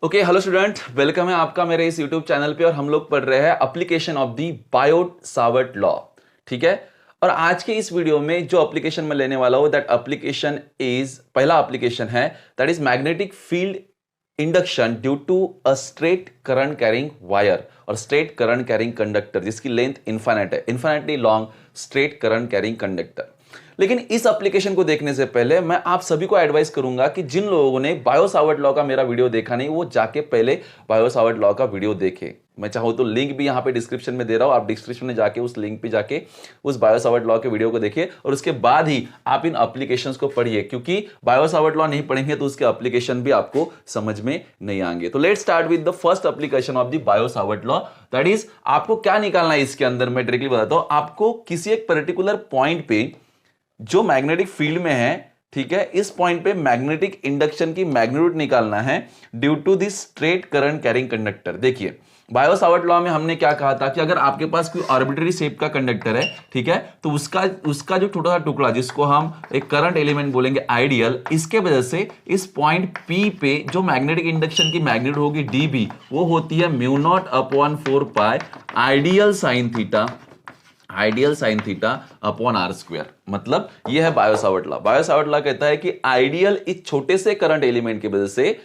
Okay, hello student, welcome है आपका मेरे इस यूट्यूब चैनल पे। और हम लोग पढ़ रहे हैं application of the Biot-Savart law. ठीक है। और आज के इस वीडियो में जो एप्लीकेशन मैं लेने वाला हूं, दैट एप्लीकेशन इज, पहला एप्लीकेशन है that is magnetic field induction due to a straight current carrying wire और स्ट्रेट करंट कैरिंग कंडक्टर जिसकी लेंथ इनफाइनाइट है, infinitely long straight current carrying conductor. लेकिन इस एप्लीकेशन को देखने से पहले मैं आप सभी को एडवाइस करूंगा कि जिन लोगों ने बायो-सावर्ट लॉ का मेरा वीडियो देखा नहीं, वो जाके पहले बायो-सावर्ट लॉ का वीडियो देखें। मैं चाहूं तो लिंक भी यहां पे डिस्क्रिप्शन में दे रहा हूं, आप डिस्क्रिप्शन में जाके उस लिंक पे जाके उस बायो-सावर्ट लॉ के वीडियो को देखिए और उसके बाद ही आप इन एप्लीकेशंस को पढ़िए, क्योंकि बायो-सावर्ट लॉ नहीं पढ़ेंगे तो उसके एप्लीकेशन भी आपको समझ में नहीं आएंगे। तो let's start with the first application of the Biot-Savart law. That is, आपको क्या निकालना है इसके अंदर, मैं डायरेक्टली बताता हूं। आपको किसी एक पर्टिकुलर पॉइंट पे जो मैग्नेटिक फील्ड में है, ठीक है, इस पॉइंट पे मैग्नेटिक इंडक्शन की मैग्नीट्यूड निकालना है due to this straight current carrying conductor. देखिए, बायो-सावर्ट लॉ में हमने क्या कहा था कि अगर आपके पास कोई आर्बिट्ररी शेप का कंडक्टर है, ठीक है, तो उसका जो छोटा सा टुकड़ा जिसको हम एक करंट एलिमेंट बोलेंगे आइडियल, इसके वजह से इस पॉइंट P पे जो मैग्नेटिक इंडक्शन की मैग्नीट्यूड होगी dB, वो होती है mu naught upon 4 pi ideal sine theta upon are square. मतलब यह है बायो-सावर्ट लॉ। बायो-सावर्ट लॉ कहता है कि आइडियल इस छोटे से करंट एलिमेंट की वजह से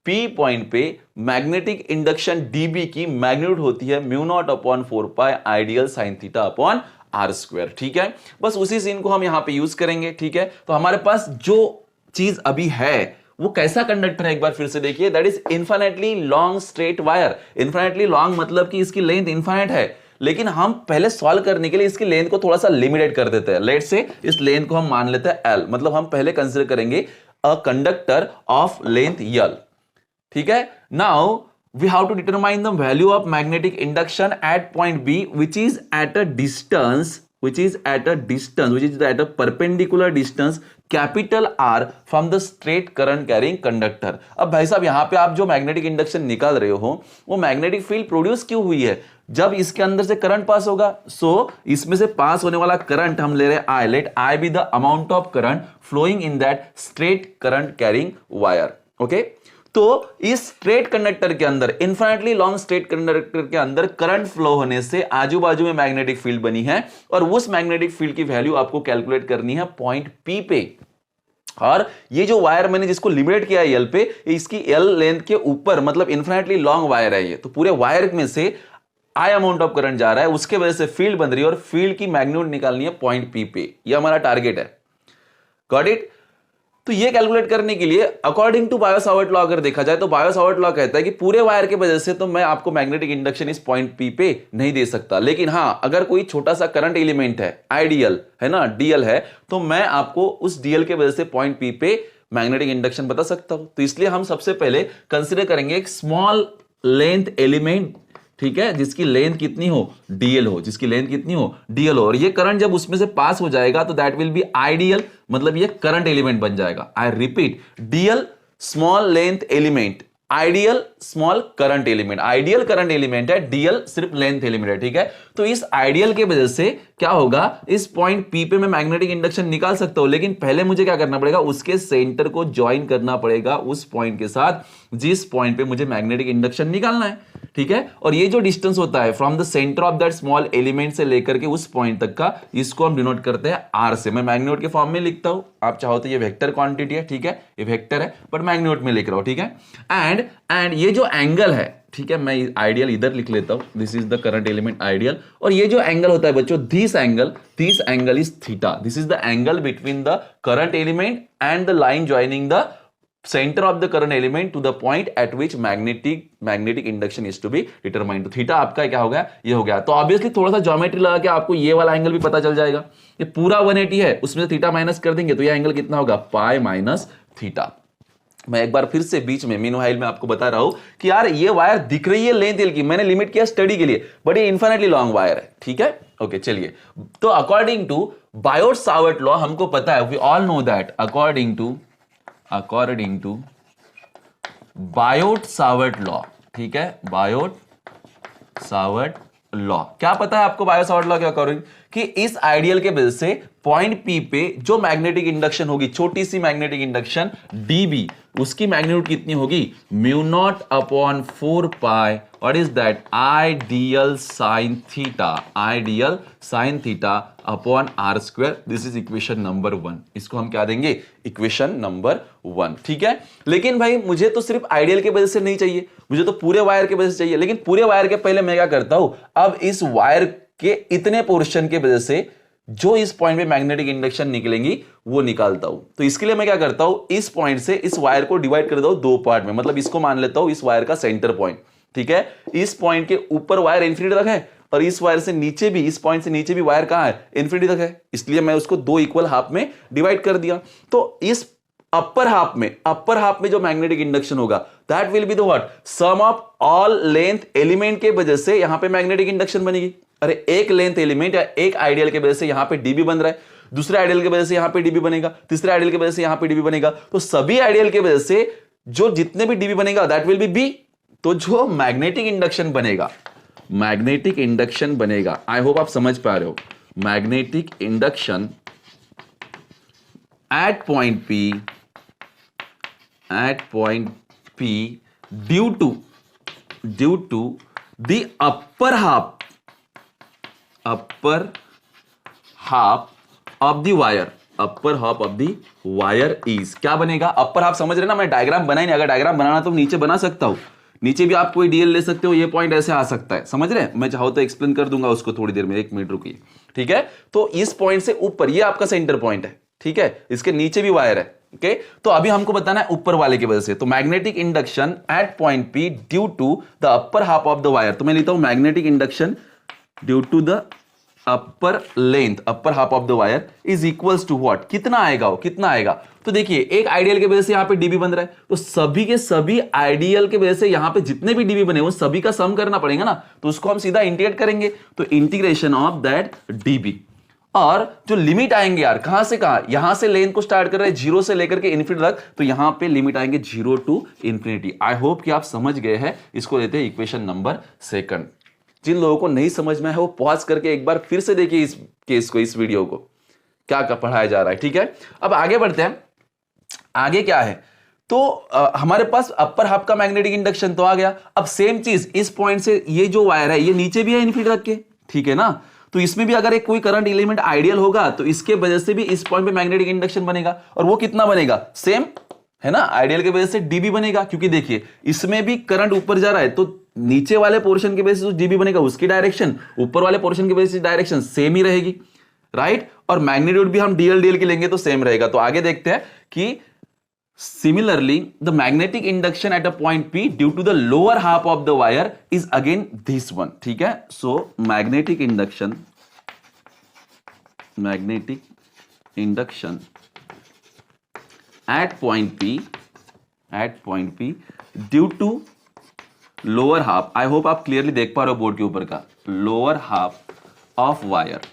P पॉइंट पे मैग्नेटिक इंडक्शन dB की मैग्नीट्यूड होती है mu naught upon 4 pi ideal sine theta upon are square. ठीक है, बस उसी सीन को हम यहां पे यूज करेंगे। ठीक है, तो हमारे पास जो चीज अभी है वो कैसा कंडक्टर है, एक बार फिर से देखिए। That is infinitely long straight wire. Infinitely long मतलब कि इसकी लेंथ इनफाइनाइट है, लेकिन हम पहले सॉल्व करने के लिए इसकी लेंथ को थोड़ा सा लिमिटेड कर देते हैं। लेट्स से इस लेंथ को हम मान लेते हैं L, मतलब हम पहले कंसीडर करेंगे a conductor of length L। ठीक है, now we have to determine the value of magnetic induction at point B which is at a perpendicular distance capital R from the straight current carrying conductor. अब भाई साहब, यहां पे आप जो magnetic induction निकाल रहे हो वो मैग्नेटिक फील्ड प्रोड्यूस क्यों हुई है? जब इसके अंदर से करंट पास होगा, सो इसमें से पास होने वाला करंट हम ले रहे हैं I। Let I be the amount of current flowing in that straight current carrying wire. Okay, तो इस स्ट्रेट कंडक्टर के अंदर, इनफाइनाइटली लॉन्ग स्ट्रेट कंडक्टर के अंदर करंट फ्लो होने से आजू बाजू में मैग्नेटिक फील्ड बनी है और उस मैग्नेटिक फील्ड की वैल्यू आपको कैलकुलेट करनी है पॉइंट P पे। और ये जो वायर मैंने जिसको लिमिटेड किया है L पे, इसकी L लेंथ के ऊपर, मतलब इनफाइनाइटली लॉन्ग वायर है ये, तो पूरे वायर में से I अमाउंट ऑफ करंट जा रहा है, उसके वजह से फील्ड बन रही है और फील्ड की मैग्नीट्यूड निकालनी है पॉइंट P पे। ये हमारा टारगेट है। Got it? तो ये कैलकुलेट करने के लिए अकॉर्डिंग टू बायो-सावर्ट लॉ अगर देखा जाए तो बायो-सावर्ट लॉ कहता है कि पूरे वायर के वजह से तो मैं आपको मैग्नेटिक इंडक्शन इस पॉइंट P पे नहीं दे सकता, लेकिन हां, अगर कोई छोटा सा करंट एलिमेंट है, आइडियल है ना, DL है, तो मैं आपको उस DL के वजह से पॉइंट P पे मैग्नेटिक इंडक्शन बता सकता हूं। तो इसलिए हम सबसे पहले कंसीडर करेंगे एक स्मॉल लेंथ एलिमेंट, ठीक है, जिसकी लेंथ कितनी हो, DL हो, जिसकी लेंथ कितनी हो, DL हो, और ये करंट जब उसमें से पास हो जाएगा तो दैट विल बी आइडियल, मतलब ये करंट एलिमेंट बन जाएगा। I repeat, DL small length element, ideal small current element. Ideal current element है, DL सिर्फ लेंथ एलिमेंट है। ठीक है, तो इस आइडियल के वजह से क्या होगा, इस पॉइंट P पे मैं मैग्नेटिक इंडक्शन निकाल सकता हूं, लेकिन पहले मुझे क्या करना पड़ेगा, उसके सेंटर को ज्वाइन करना पड़ेगा उस पॉइंट के साथ जिस पॉइंट पे मुझे मैग्नेटिक इंडक्शन निकालना है। ठीक है, और ये जो डिस्टेंस होता है from the centre of that small element से लेकर के उस पॉइंट तक का, इसको हम डिनोट करते हैं R से। मैं मैग्नीट्यूड के फॉर्म में लिखता हूं, आप चाहो तो ये वेक्टर क्वांटिटी है, ठीक है, ये वेक्टर है, बट मैग्नीट्यूड में लिख रहा हूं। ठीक है, एंड ये जो एंगल है, ठीक है, मैं आइडियल इधर लिख लेता हूं, this is the current element ideal, और ये जो एंगल होता है बच्चों, this angle is theta. This is the angle between the current element and the line joining the center of the current element to the point at which magnetic induction is to be determined। तो theta आपका क्या हो गया, ये हो गया। तो obviously थोड़ा सा ज्योमेट्री लगा के आपको ये वाला एंगल भी पता चल जाएगा। ये पूरा 180 है, उसमें से थीटा माइनस कर देंगे तो ये एंगल कितना होगा, पाई माइनस थीटा। मैं एक बार फिर से बीच में मीनवाइल में आपको बता रहा हूं कि यार ये वायर दिख रही है लेंथ L की, मैंने लिमिट किया स्टडी के लिए, बट ये इनफाइनाइटली लॉन्ग वायर है। ठीक है, ओके, चलिए। तो अकॉर्डिंग टू बायोट-सावर्ट लॉ हमको पता है, we all know that according to Biot Savart law, ठीक है, बायोट-सावर्ट लॉ क्या पता है आपको? बायो-सावर्ट लॉ के अकॉर्डिंग कि इस आइडियल के वजह से पॉइंट P पे जो मैग्नेटिक इंडक्शन होगी, छोटी सी मैग्नेटिक इंडक्शन dB, उसकी मैग्नीट्यूड कितनी होगी, mu naught upon 4 pi, what is that, ideal sine theta upon are square. This is equation number 1। इसको हम क्या देंगे, इक्वेशन नंबर 1। ठीक है, लेकिन भाई मुझे तो सिर्फ आइडियल के वजह से नहीं चाहिए, मुझे तो पूरे वायर के वजह से चाहिए। लेकिन पूरे वायर के पहले मैं क्या करता हूं, अब इस वायर के इतने पोर्शन के वजह से जो इस पॉइंट पे मैग्नेटिक इंडक्शन निकलेंगी वो निकालता हूं। तो इसके लिए मैं क्या करता हूं, इस पॉइंट से इस वायर को डिवाइड कर देता हूं 2 पार्ट में। मतलब इसको मान लेता हूं इस वायर का सेंटर पॉइंट। ठीक है, इस पॉइंट के ऊपर वायर इंफिनिटी तक है और इस वायर से नीचे भी, इस पॉइंट से नीचे भी वायर कहां है, इंफिनिटी तक है। इसलिए मैं उसको 2 इक्वल हाफ में डिवाइड कर दिया। तो इस अपर हाफ में जो मैग्नेटिक इंडक्शन होगा that will be the what, sum of all length element के वजह से यहां पे मैग्नेटिक इंडक्शन बनेगी। अरे एक लेंथ एलिमेंट या एक आइडियल के वजह से यहां पे डीबी बन रहा है, दूसरे आइडियल की वजह से यहां पे डीबी बनेगा, तीसरे आइडियल की वजह से यहां पे डीबी बनेगा। तो सभी आइडियल की वजह से जो जितने भी डीबी बनेगा दैट विल बी बी। तो जो मैग्नेटिक इंडक्शन बनेगा, आई होप आप समझ पा रहे हो, magnetic induction at point P due to the upper half of the wire is, क्या बनेगा, अपर हाफ समझ रहे ना, मैं डायग्राम बना ही नहीं, अगर डायग्राम बनाना तो नीचे बना सकता हूं, नीचे भी आप कोई डीएल ले सकते हो, ये पॉइंट ऐसे आ सकता है, समझ रहे हैं, मैं चाहूं तो एक्सप्लेन कर दूंगा उसको थोड़ी देर में, 1 मिनट रुकिए। ठीक है, तो इस पॉइंट से ऊपर ये आपका सेंटर पॉइंट है। ठीक है, इसके नीचे भी वायर है। ओके, तो अभी हमको बताना है ऊपर वाले की वजह से। तो magnetic induction at point P due to the upper half of the wire, तो मैं लिखता हूं magnetic induction due to the upper half of the wire is equals to what, कितना आएगा। तो देखिए एक आइडियल के वजह से यहां पे डीबी बन रहा है, तो सभी के सभी आइडियल के वजह से यहां पे जितने भी डीबी बने वो सभी का सम करना पड़ेगा ना, तो उसको हम सीधा इंटीग्रेट करेंगे। तो इंटीग्रेशन ऑफ दैट डीबी, और जो लिमिट आएंगे यार, कहां से कहां, यहां से लेंथ को स्टार्ट कर रहे हैं 0 से लेकर के इन्फिनिटी तक, तो यहां पे लिमिट आएंगे 0 टू इन्फिनिटी। आई होप कि आप समझ गए हैं। इसको देते हैं इक्वेशन नंबर 2। जिन लोगों को नहीं समझ में है वो पॉज करके एक बार फिर से देखिए इस केस को, इस वीडियो को, क्या पढ़ाया जा रहा है। ठीक है, अब आगे बढ़ते हैं। आगे क्या है, तो हमारे पास अपर हाफ का मैग्नेटिक इंडक्शन तो आ गया। अब सेम चीज इस पॉइंट से ये जो वायर है ये नीचे भी है इन्फिनिटी तक के, ठीक है ना, तो इसमें भी अगर एक कोई करंट एलिमेंट आइडियल होगा तो इसके वजह से भी इस पॉइंट पे मैग्नेटिक इंडक्शन बनेगा। और वो कितना बनेगा, सेम है ना, आइडियल के वजह से डीबी बनेगा, क्योंकि देखिए इसमें भी करंट ऊपर जा रहा है, तो नीचे वाले पोर्शन की वजह से जो डीबी बनेगा उसकी डायरेक्शन, ऊपर वाले पोर्शन की वजह से डायरेक्शन सेम ही रहेगी, राइट। और मैग्नीट्यूड भी हम डीएल की लेंगे तो सेम रहेगा। तो आगे देखते हैं कि similarly the magnetic induction at a point P due to the lower half of the wire is again this one। ठीक है, so magnetic induction at point P due to lower half, I hope आप clearly देख पा रहे हो board के ऊपर का, lower half of wire।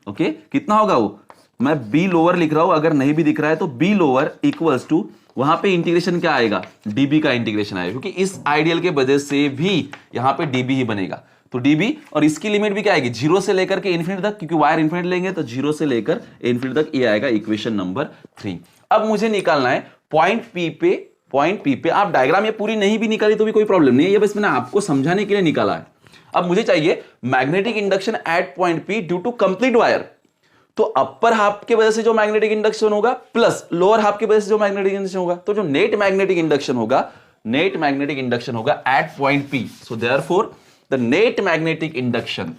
Okay, कितना होगा वो, मैं बी लोअर लिख रहा हूं, अगर नहीं भी दिख रहा है तो बी लोअर इक्वल्स टू, वहां पे इंटीग्रेशन क्या आएगा, डीबी का इंटीग्रेशन आएगा, क्योंकि इस आइडियल के वजह से भी यहां पे डीबी ही बनेगा। तो डीबी, और इसकी लिमिट भी क्या आएगी, 0 से लेकर के इन्फिनिटी तक, क्योंकि वायर इन्फिनिटी लेंगे तो 0 से लेकर इन्फिनिटी तक, ये आएगा इक्वेशन नंबर 3। अब मुझे निकालना है पॉइंट पी पे आप डायग्राम ये पूरी नहीं भी निकाली तो भी कोई प्रॉब्लम नहीं है, ये बस मैंने आपको समझाने के लिए निकाला है। अब मुझे चाहिए magnetic induction at point P due to complete wire. तो अपर हाफ के वजह से जो मैग्नेटिक इंडक्शन होगा प्लस लोअर हाफ की वजह से जो मैग्नेटिक इंडक्शन होगा, तो जो नेट मैग्नेटिक इंडक्शन होगा at point P. So therefore the net magnetic induction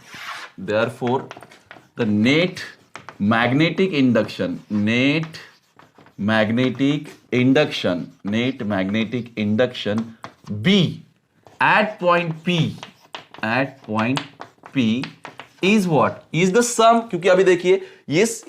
B at point P is what is the sum, क्योंकि अभी देखिए इस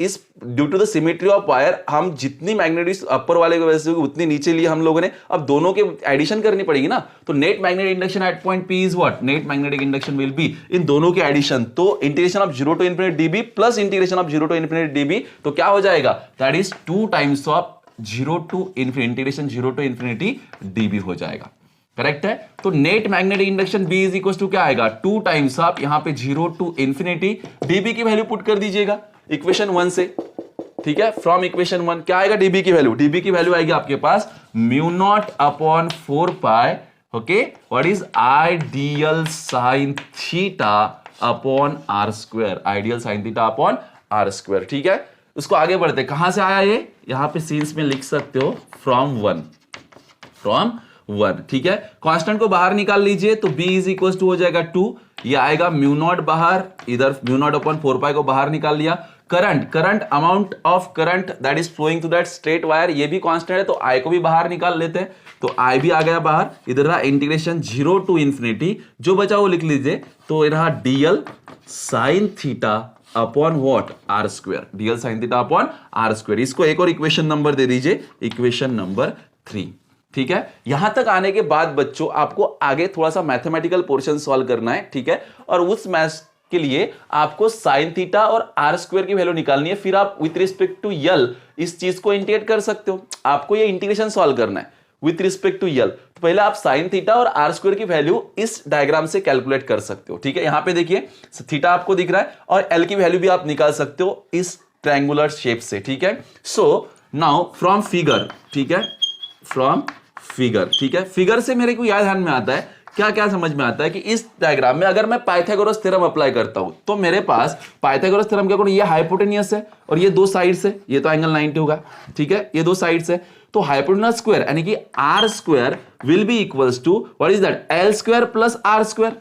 due to the symmetry of wire हम जितनी मैग्नेटिक अपर वाले की वजह से उतनी नीचे लिए हम लोगों ने, अब दोनों के एडिशन करनी पड़ेगी ना। तो net magnetic induction at point P is what, net magnetic induction will be इन दोनों के एडिशन। तो integration of 0 to infinity dB plus integration of 0 to infinity dB, तो क्या हो जाएगा, that is 2 times of 0 to infinity, integration 0 to infinity dB हो जाएगा, करेक्ट है। तो net magnetic induction B is equal to क्या आएगा, 2 टाइम्स ऑफ यहां पे 0 टू इन्फिनिटी डीबी की वैल्यू पुट कर दीजिएगा इक्वेशन 1 से। ठीक है, फ्रॉम इक्वेशन 1 क्या आएगा, डीबी की वैल्यू, डीबी की वैल्यू आएगी आपके पास mu naught upon 4 pi, okay, what is I dl sine theta upon are square, I dl sine theta upon are square. ठीक है, उसको आगे बढ़ते, कहां से आया ये, यहां पे सीन्स में लिख सकते हो फ्रॉम 1, फ्रॉम 1। ठीक है, कांस्टेंट को बाहर निकाल लीजिए तो b इज इक्वल टू हो जाएगा 2, ये आएगा म्यू नॉट बाहर, इधर म्यू नॉट अपॉन 4 पाई को बाहर निकाल लिया। Current amount of current that is flowing through that straight wire, ये भी कांस्टेंट है तो i को भी बाहर निकाल लेते हैं, तो i भी आ गया बाहर। इधर रहा इंटीग्रेशन 0 टू इंफिनिटी, जो बचा वो लिख लीजिए, तो रहा dl sine theta upon what, r square, dl sine theta upon are square. इसको एक और इक्वेशन नंबर दे दीजिए, इक्वेशन नंबर 3। ठीक है, यहां तक आने के बाद बच्चों आपको आगे थोड़ा सा मैथमेटिकल पोर्शन सॉल्व करना है। ठीक है, और उस मैथ के लिए आपको साइन थीटा और आर स्क्वायर की वैल्यू निकालनी है, फिर आप विथ रिस्पेक्ट टू यल इस चीज को इंटीग्रेट कर सकते हो। आपको ये इंटीग्रेशन सॉल्व करना है विथ रिस्पेक्ट टू यल, तो पहले आप साइन थीटा और आर स्क्वायर की वैल्यू इस डायग्राम से कैलकुलेट कर सकते हो। ठीक है, यहां पे देखिए थीटा आपको दिख रहा है और एल की वैल्यू भी आप निकाल सकते हो इस ट्रायंगुलर शेप से। ठीक है, सो नाउ फ्रॉम फिगर, ठीक है, फ्रॉम फिगर, ठीक है, फिगर से मेरे को यह ध्यान में आता है, क्या क्या समझ में आता है कि इस डायग्राम में अगर मैं पाइथागोरस थ्योरम अप्लाई करता हूं तो मेरे पास पाइथागोरस थ्योरम क्या करूं, ये हाइपोटेनियस है और ये दो साइड्स है, ये तो एंगल 90 होगा। ठीक है, ये दो साइड्स है, तो हाइपोटेनस स्क्वायर यानी कि r square will be equals to what is that, l square plus are square,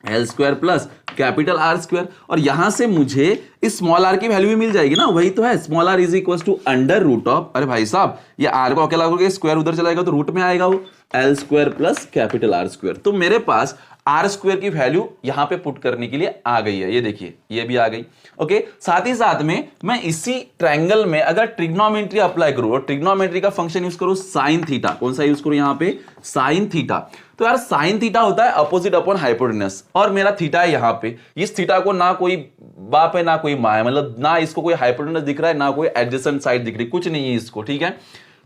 l square plus capital r square. और यहां से मुझे इस स्मॉल आर की वैल्यू भी मिल जाएगी ना, वही तो है, small r is equal to under root of, अरे भाई साहब ये आर को अकेला करके स्क्वायर उधर चलाएगा तो रूट में आएगा वो, L square plus capital r square. तो मेरे पास आर स्क्वायर की वैल्यू यहां पे पुट करने के लिए आ गई है, ये देखिए ये भी आ गई। ओके, साथ ही साथ में मैं इसी ट्रायंगल में अगर ट्रिग्नोमेट्री अप्लाई करूं और ट्रिग्नोमेट्री का फंक्शन यूज करूं साइन थीटा, कौन सा यूज करूं यहां पे, साइन थीटा, तो यार साइन थीटा होता है अपोजिट अपॉन हाइपोटेनस, और मेरा थीटा है यहां पे, इस थीटा को ना कोई बाप है ना कोई मां है, मतलब ना इसको कोई हाइपोटेनस दिख रहा है ना कोई एडजेसेंट साइड दिख रही, कुछ नहीं है इसको। ठीक है,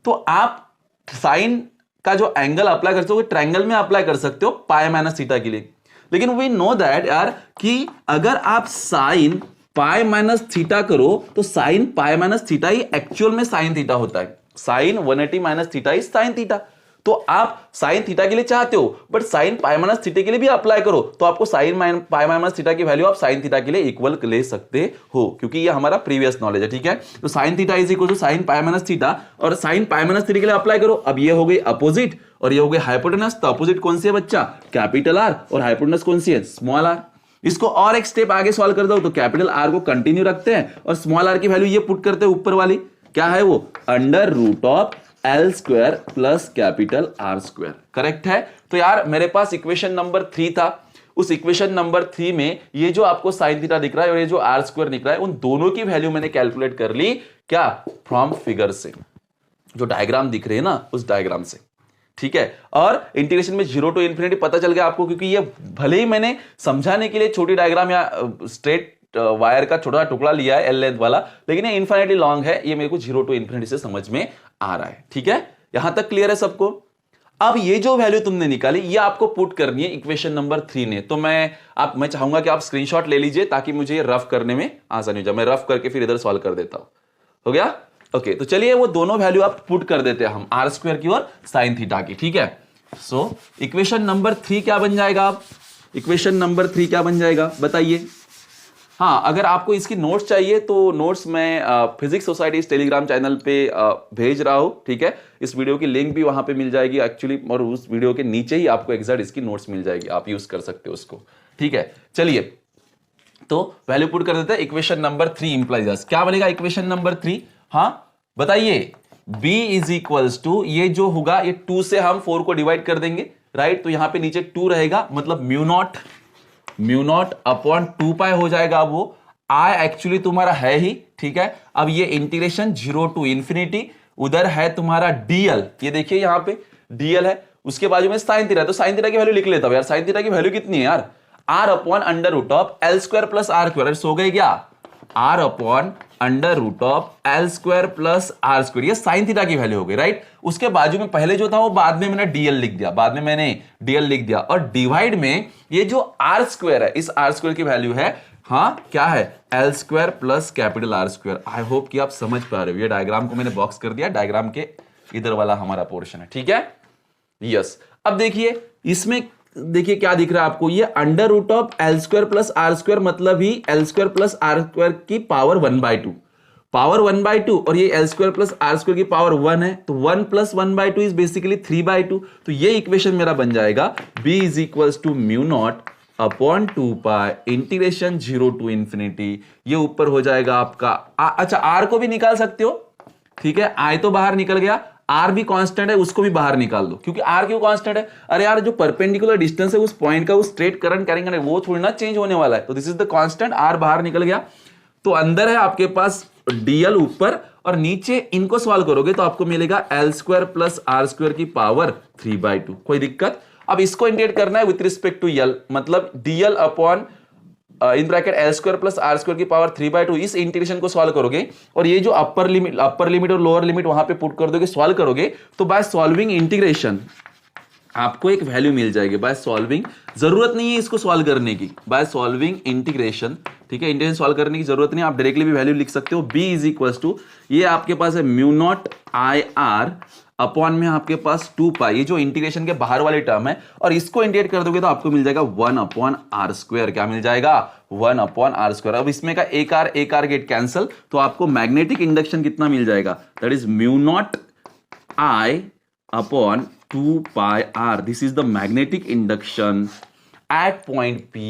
तो आप साइन का जो एंगल अप्लाई कर सकते हो ट्रायंगल में अप्लाई कर सकते हो पाई माइनस थीटा के लिए, लेकिन वी नो दैट यार कि अगर आप साइन पाई माइनस थीटा करो तो साइन पाई माइनस थीटा ही एक्चुअल में साइन थीटा होता है, sine 180 minus theta is sine theta. तो आप साइन थीटा के लिए चाहते हो but sine pi minus theta के लिए भी अप्लाई करो तो आपको साइन पाई माइनस थीटा की वैल्यू आप साइन थीटा के लिए इक्वल ले सकते हो, क्योंकि ये हमारा प्रीवियस नॉलेज है। ठीक है, तो sine theta is equal to sine pi minus theta, और साइन पाई माइनस थीटा के लिए अप्लाई करो। अब ये हो गई अपोजिट और ये हो गई हाइपोटेनस, तो अपोजिट कौन सी है बच्चा, कैपिटल आर, और हाइपोटेनस कौन सी है, स्मॉल आर। इसको और एक स्टेप आगे सॉल्व कर दो तो कैपिटल आर को कंटिन्यू रखते हैं और स्मॉल आर की वैल्यू ये पुट करते हैं ऊपर वाली, क्या है वो, under root of L square plus capital r square. Correct है, तो यार मेरे पास इक्वेशन नंबर 3 था, उस इक्वेशन नंबर 3 में ये जो आपको साइन थीटा दिख रहा है और ये जो आर स्क्वायर दिख रहा है, उन दोनों की वैल्यू मैंने कैलकुलेट कर ली, क्या, फ्रॉम फिगर से, जो डायग्राम दिख रहे हैं ना उस डायग्राम से। ठीक है, और इंटीग्रेशन में 0 टू इंफिनिटी पता चल गया आपको, क्योंकि ये भले ही मैंने समझाने के लिए छोटी डायग्राम या स्ट्रेट वायर का छोटा टुकड़ा लिया है एल लेंथ वाला, लेकिन ये इनफाइनाइटली लॉन्ग है, ये मेरे को 0 टू इंफिनिटी से समझ में आ रहा है। ठीक है, यहां तक क्लियर है सबको। अब ये जो वैल्यू तुमने निकाली ये आपको पुट करनी है इक्वेशन नंबर 3 ने, तो मैं चाहूंगा कि आप स्क्रीनशॉट ले लीजिए ताकि मुझे रफ करने में आसानी हो जाए, मैं रफ करके फिर इधर सॉल्व कर देता हूं। हो गया, ओके, तो चलिए वो दोनों वैल्यू आप पुट कर देते हैं हम, आर स्क्वायर की और साइन थीटा की। ठीक है, सो इक्वेशन नंबर 3 क्या बन जाएगा, आप इक्वेशन नंबर 3 क्या बन जाएगा बताइए। हाँ, अगर आपको इसकी नोट्स चाहिए तो नोट्स मैं फिजिक्स सोसाइटी इस टेलीग्राम चैनल पे भेज रहा हूं। ठीक है, इस वीडियो की लिंक भी वहां पे मिल जाएगी एक्चुअली, और उस वीडियो के नीचे ही आपको एग्जैक्ट इसकी नोट्स मिल जाएगी, आप यूज कर सकते हो उसको। ठीक है, चलिए तो वैल्यू पुट कर देते हैं। इक्वेशन नंबर 3 इंप्लाइज क्या बनेगा, इक्वेशन नंबर 3, हाँ बताइए, b इज इक्वल्स टू, ये जो होगा ये 2 से हम 4 को डिवाइड कर देंगे, राइट, तो यहां पे नीचे 2 रहेगा, मतलब म्यू नॉट अपॉन 2 पाई हो जाएगा। अब वो आई एक्चुअली तुम्हारा है ही, ठीक है, अब ये इंटीग्रेशन 0 टू इंफिनिटी, उधर है तुम्हारा डीएल, ये देखिए यहां पे डीएल है, उसके बाजू में साइन थीटा, तो साइन थीटा की वैल्यू लिख लेता हूं यार, साइन थीटा की वैल्यू कितनी है यार, R upon under root of L square plus are square, सो गए क्या, R upon under root of L square plus are square, ये साइन थीटा की वैल्यू हो गई, राइट। उसके बाजू में पहले जो था वो बाद में मैंने डीएल लिख दिया, बाद में मैंने डीएल लिख दिया, और डिवाइड में ये जो आर स्क्वायर है, इस आर स्क्वायर की वैल्यू है, हाँ क्या है, L square plus capital r square. I hope कि आप समझ पा रहे हो, ये डायग्राम को मैंने बॉक्स कर दिया, डायग्राम के इधर वाला हमारा पोर्शन है, ठीक है, यस। अब देखिए इसमें देखिए क्या दिख रहा है आपको, ये under root of L square plus are square, मतलब ही L square plus are square की पावर 1/2, पावर 1/2, और ये L square plus are square की पावर 1 है, तो 1 + 1/2 इज बेसिकली 3/2। तो ये इक्वेशन मेरा बन जाएगा b is equals to mu naught upon 2 pi integration 0 to infinity, ये ऊपर हो जाएगा आपका अच्छा आर को भी निकाल सकते हो, ठीक है, आई तो बाहर निकल गया, आर भी कांस्टेंट है, उसको भी बाहर निकाल दो, क्योंकि आर क्यों कांस्टेंट है, अरे यार जो परपेंडिकुलर डिस्टेंस है उस पॉइंट का, उस स्ट्रेट करंट कैरिंग करंट वो थोड़ी ना चेंज होने वाला है, तो this is the constant, r बाहर निकल गया। तो अंदर है आपके पास डीएल ऊपर, और नीचे इनको सॉल्व करोगे तो आपको मिलेगा l square plus are square की पावर 3/2, कोई दिक्कत। अब इसको इंटीग्रेट करना है विथ रिस्पेक्ट टू एल, मतलब dl upon in bracket l square plus are square की पावर 3/2, इस इंटीग्रेशन को सॉल्व करोगे, और ये जो अपर लिमिट और लोअर लिमिट वहां पे पुट कर दोगे, सॉल्व करोगे, तो बाय सॉल्विंग इंटीग्रेशन आपको एक वैल्यू मिल जाएगी, बाय सॉल्विंग, जरूरत नहीं है इसको सॉल्व करने की, बाय सॉल्विंग इंटीग्रेशन, ठीक है, इंटीग्रेशन सॉल्व करने की जरूरत नहीं, आप डायरेक्टली भी वैल्यू लिख सकते हो, b इज इक्वल्स टू, ये आपके पास है mu not I R upon में आपके पास 2 पाई, ये जो इंटीग्रेशन के बाहर वाली टर्म है, और इसको इंटीग्रेट कर दोगे तो आपको मिल जाएगा 1/r², क्या मिल जाएगा, 1/r²। अब इसमें का एक आर गेट कैंसल, तो आपको मैग्नेटिक इंडक्शन कितना मिल जाएगा, that is mu not I upon 2 pi r. This is the magnetic induction at point P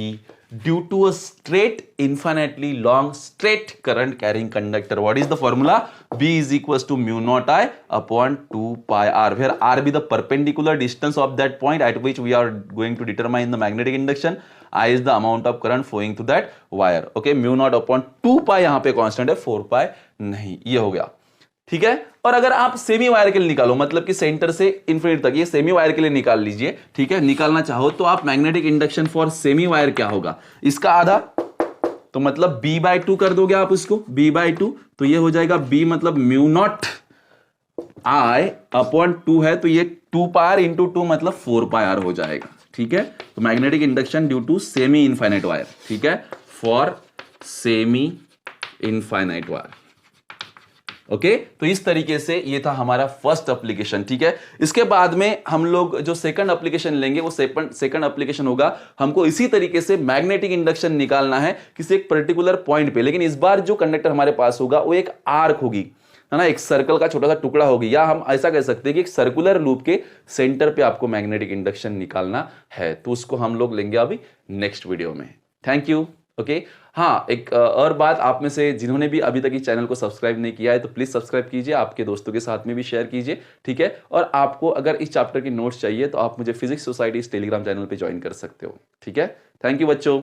due to a straight infinitely long straight current carrying conductor. What is the formula? B is equals to mu naught I upon 2 pi r, where r be the perpendicular distance of that point at which we are going to determine the magnetic induction. I is the amount of current flowing through that wire. Okay, mu naught upon 2 pi यहाँ पे constant है, 4 pi नहीं, ये हो गया, ठीक है। और अगर आप सेमी वायर के लिए निकालो, मतलब कि सेंटर से इंफिनिटी तक, ये सेमी वायर के लिए निकाल लीजिए, ठीक है, निकालना चाहो तो आप magnetic induction for semi wire क्या होगा, इसका आधा, तो मतलब b/2 कर दोगे आप उसको, b/2, तो ये हो जाएगा b मतलब म्यू नॉट आई अपॉन 2 है, तो ये 2 पायर इंटू 2 मतलब 4 पायर हो जाएगा, ठीक है। तो magnetic induction due to semi infinite wire, ठीक है, for semi infinite wire, okay. तो इस तरीके से ये था हमारा फर्स्ट एप्लीकेशन, ठीक है। इसके बाद में हम लोग जो सेकंड एप्लीकेशन लेंगे, वो सेकंड एप्लीकेशन होगा, हमको इसी तरीके से मैग्नेटिक इंडक्शन निकालना है किसी एक पर्टिकुलर पॉइंट पे, लेकिन इस बार जो कंडक्टर हमारे पास होगा वो एक आर्क होगी, है ना, एक सर्कल का छोटा सा टुकड़ा होगी, या हम ऐसा कह सकते हैं कि एक सर्कुलर लूप के सेंटर पे आपको मैग्नेटिक इंडक्शन निकालना है, तो उसको हम लोग लेंगे अभी नेक्स्ट वीडियो में। Thank you, okay. हाँ, एक और बात, आप में से जिन्होंने भी अभी तक इस चैनल को सब्सक्राइब नहीं किया है तो प्लीज सब्सक्राइब कीजिए, आपके दोस्तों के साथ में भी शेयर कीजिए, ठीक है। और आपको अगर इस चैप्टर की नोट्स चाहिए तो आप मुझे फिजिक्स सोसाइटी टेलीग्राम चैनल पे ज्वाइन कर सकते हो, ठीक है। थैंक यू बच्चों।